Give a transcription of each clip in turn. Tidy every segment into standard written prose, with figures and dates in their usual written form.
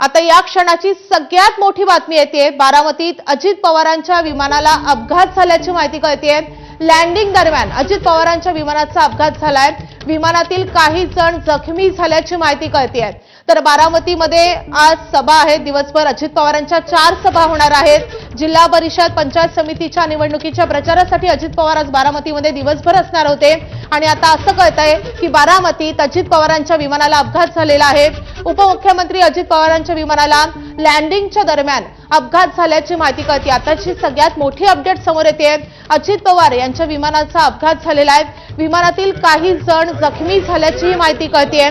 आता या क्षणाची सगळ्यात मोठी बातमी येते। बारामतीत अजित पवारांच्या विमानाला अपघात झाल्याची माहिती कळतेय। लँडिंग दरम्यान अजित पवारांच्या विमानाचा अपघात झालाय। विमानातील काही जण जखमी झाल्याची माहिती कळतेय। तर बारामतीमध्ये आज सभा आहे। दिवसभर अजित पवारांच्या 4 सभा होणार आहेत। जिल्हा परिषद पंचायत समितीच्या निवडणुकीच्या प्रचारासाठी अजित पवार आज बारामतीमध्ये दिवसभर असणार होते आणि आता असं कळतंय की बारामतीत अजित पवारांच्या विमानाला अपघात झालेला आहे। उपमुख्यमंत्री अजित पवारांच्या विमानाला लँडिंगच्या दरम्यान अपघात झाल्याची माहिती कळते। आताची सगळ्यात मोठी अपडेट समोर येते। अजित पवार यांच्या विमानाचा अपघात झालेला आहे। विमानातील काही जण जखमी झाल्याची माहिती कळते।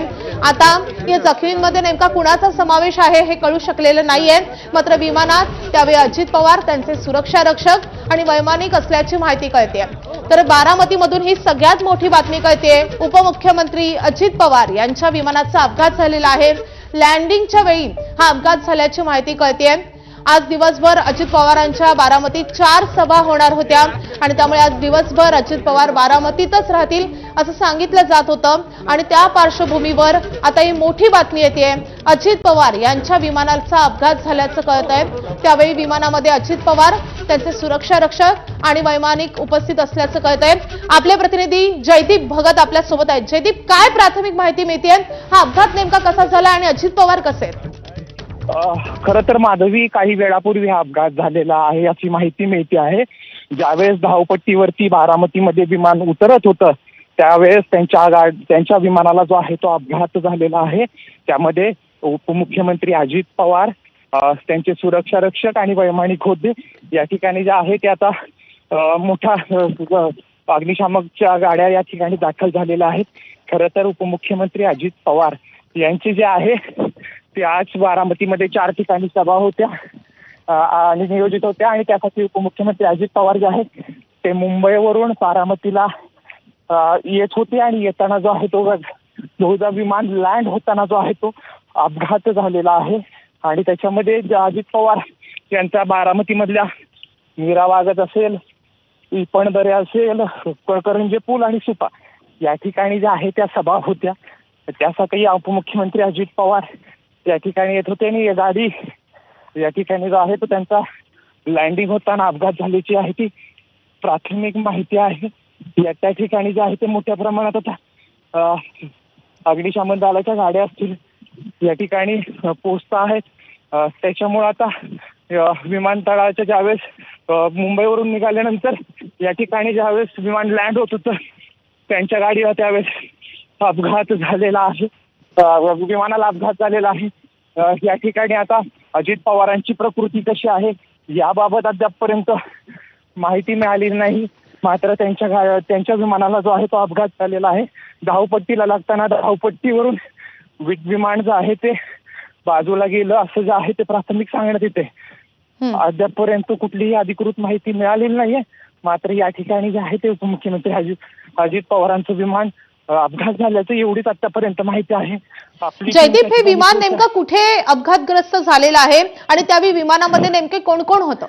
आता या जखमींमध्ये नेमका कुणाचा समावेश आहे हे कळू शकलेलं नाहीये। मात्र विमानात त्यावेळी अजित पवार, त्यांचे सुरक्षा रक्षक आणि वैमानिक असल्याची माहिती कळते। तर बारामतीमधून ही सगळ्यात मोठी बातमी कळते। उपमुख्यमंत्री अजित पवार यांच्या विमानाचा अपघात झालेला आहे। लँडिंगच्या वेळी हा अपघात झाल्याची माहिती कळते। आज दिवसभर अजित पवारांच्या बारामतीत 4 सभा होणार होत्या आणि त्यामुळे आज दिवसभर अजित पवार बारामतीतच राहतील असं सांगितलं जात होतं आणि त्या पार्श्वभूमीवर आता ही मोठी बातमी येते। अजित पवार यांच्या विमानाचा अपघात झाल्याचं कळतंय। त्यावेळी विमानामध्ये अजित पवार, त्यांचे सुरक्षा रक्षक आणि वैमानिक उपस्थित असल्याचं कळतंय। आपले प्रतिनिधी जयदीप भगत आपल्या सोबत आहेत। जयदीप, काय प्राथमिक माहिती मिळते? हा अपघात नेमका कसा झाला आणि अजित पवार कसे आहेत? खरं तर माधवी, काही वेळापूर्वी हा अपघात झालेला आहे अशी माहिती मिळते आहे। ज्यावेळेस धावपट्टीवरती बारामतीमध्ये विमान उतरत होतं त्यावेळेस त्यांच्या विमानाला जो आहे तो अपघात झालेला आहे। त्यामध्ये उपमुख्यमंत्री अजित पवार, त्यांचे सुरक्षा रक्षक आणि वैमानिक होते। या ठिकाणी जे आहे ते आता मोठ्या अग्निशामकच्या गाड्या या ठिकाणी दाखल झालेल्या आहेत। खरं तर उपमुख्यमंत्री अजित पवार यांचे जे आहे ते आज बारामतीमध्ये 4 ठिकाणी सभा होत्या आणि नियोजित होत्या आणि त्यासाठी उपमुख्यमंत्री अजित पवार जे आहेत ते मुंबईवरून बारामतीला येत होते आणि येताना जो आहे तो बहुधा विमान लँड होताना जो आहे तो अपघात झालेला आहे। आणि त्याच्यामध्ये अजित पवार यांचा बारामतीमधल्या मीरा वागत असेल, इपणदरे असेल, करंजे पूल आणि सुपा या ठिकाणी ज्या आहे त्या सभा होत्या। त्यासाठी उपमुख्यमंत्री अजित पवार या ठिकाणी येत होते आणि गाडी या ठिकाणी जो आहे तो त्यांचा लँडिंग होताना अपघात झाल्याची आहे ती प्राथमिक माहिती आहे। त्या ठिकाणी जे आहे ते मोठ्या प्रमाणात आता अग्निशमन दलाच्या गाड्या असतील या ठिकाणी पोहोचत आहेत। त्याच्यामुळे आता विमानतळाच्या ज्यावेळेस मुंबईवरून निघाल्यानंतर या ठिकाणी ज्यावेळेस विमान लँड होत होतं त्यांच्या गाडीला त्यावेळेस अपघात झालेला आहे। विमानाला अपघात झालेला आहे। या ठिकाणी आता अजित पवारांची प्रकृती कशी आहे याबाबत अद्यापपर्यंत माहिती मिळाली नाही। मात्र त्यांच्या विमानाला जो आहे तो अपघात झालेला आहे। धावपट्टीला लागताना धावपट्टीवरून विमान जे आहे ते बाजूला गेलं असं जे आहे ते प्राथमिक सांगण्यात येते। अद्यापपर्यंत कुठलीही अधिकृत माहिती मिळालेली नाहीये। मात्र या ठिकाणी जे आहे ते उपमुख्यमंत्री अजित पवारांचं विमान अपघात झाल्याचं एवढीच आतापर्यंत माहिती आहे। जयदीप, हे विमान नेमकं कुठे अपघातग्रस्त झालेलं आहे आणि त्यावेळी विमानामध्ये नेमके कोण कोण होतं?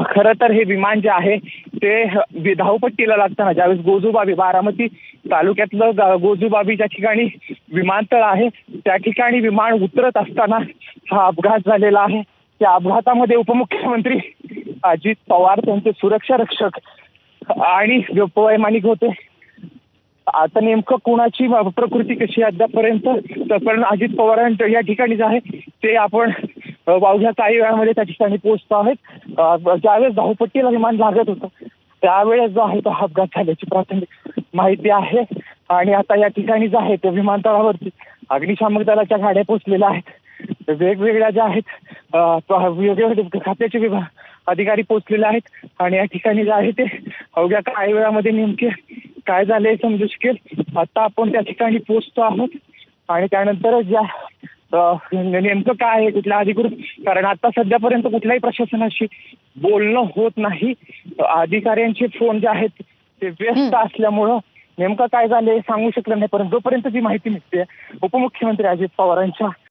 खरं तर हे विमान जे आहे ते धावपट्टीला लागताना ज्यावेळेस गोजूबाबी, बारामती तालुक्यातलं गोजूबाबी ज्या ठिकाणी विमानतळ आहे त्या ठिकाणी विमान उतरत असताना हा अपघात झालेला आहे। त्या अपघातामध्ये उपमुख्यमंत्री अजित पवार, त्यांचे सुरक्षा रक्षक आणि वैमानिक होते। आता नेमकं कुणाची प्रकृती कशी अद्यापपर्यंत पण अजित पवारांच्या या ठिकाणी जे आहे ते आपण अवघ्या काही वेळामध्ये त्या ठिकाणी पोहोचतो आहेत। ज्यावेळेस धावपट्टीला विमान लागत होतं त्यावेळेस जो आहे तो अपघात झाल्याची प्राथमिक माहिती आहे। आणि आता या ठिकाणी जे आहे ते विमानतळावरती अग्निशामक दलाच्या गाड्या पोहोचलेल्या आहेत। वेगवेगळ्या ज्या आहेत वेगवेगळ्या खात्याचे अधिकारी पोहोचलेले आहेत आणि या ठिकाणी जे आहे ते अवघ्या काही वेळामध्ये नेमके काय झाले समजू शकेल। आता आपण त्या ठिकाणी पोहोचतो आहोत आणि त्यानंतर ज्या नेमकं काय आहे कुठल्या अधिकृत, कारण आता सध्यापर्यंत कुठल्याही प्रशासनाशी बोलणं होत नाही। अधिकाऱ्यांचे फोन जे आहेत ते व्यस्त असल्यामुळं नेमकं काय झालंय सांगू शकलं नाही। परंतु जोपर्यंत जी माहिती मिळते उपमुख्यमंत्री अजित पवारांच्या